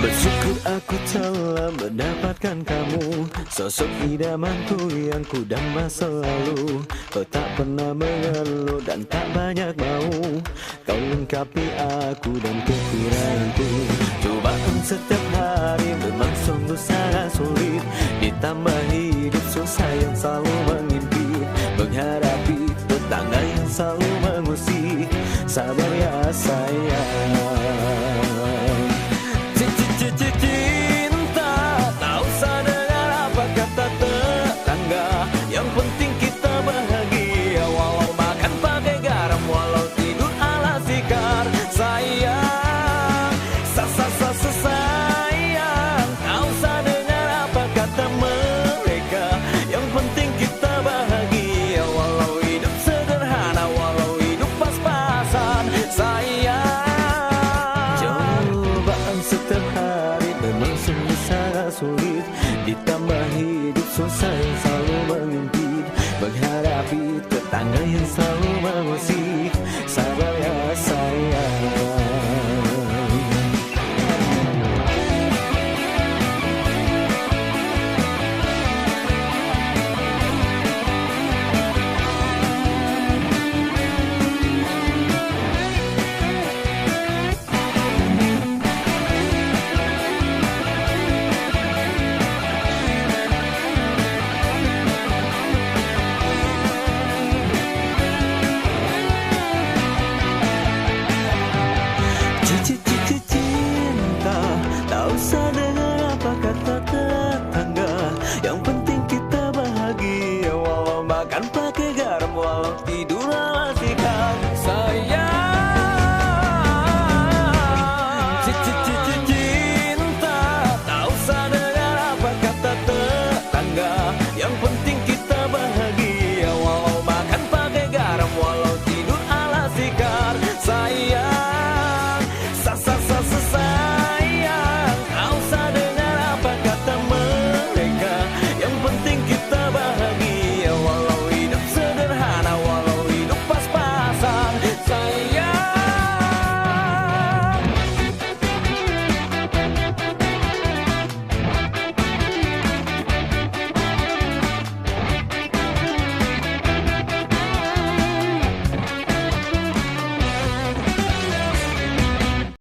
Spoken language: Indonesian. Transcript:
Bersyukur aku telah mendapatkan kamu, sosok idamanku yang ku damba selalu. Kau tak pernah mengeluh dan tak banyak mau, kau lengkapi aku dan kekuranganku. Cobaan setiap hari memang sungguh sangat sulit, ditambah hidup susah yang selalu mengimpit, menghadapi tetangga yang selalu mengusik. Sabar ya sayang.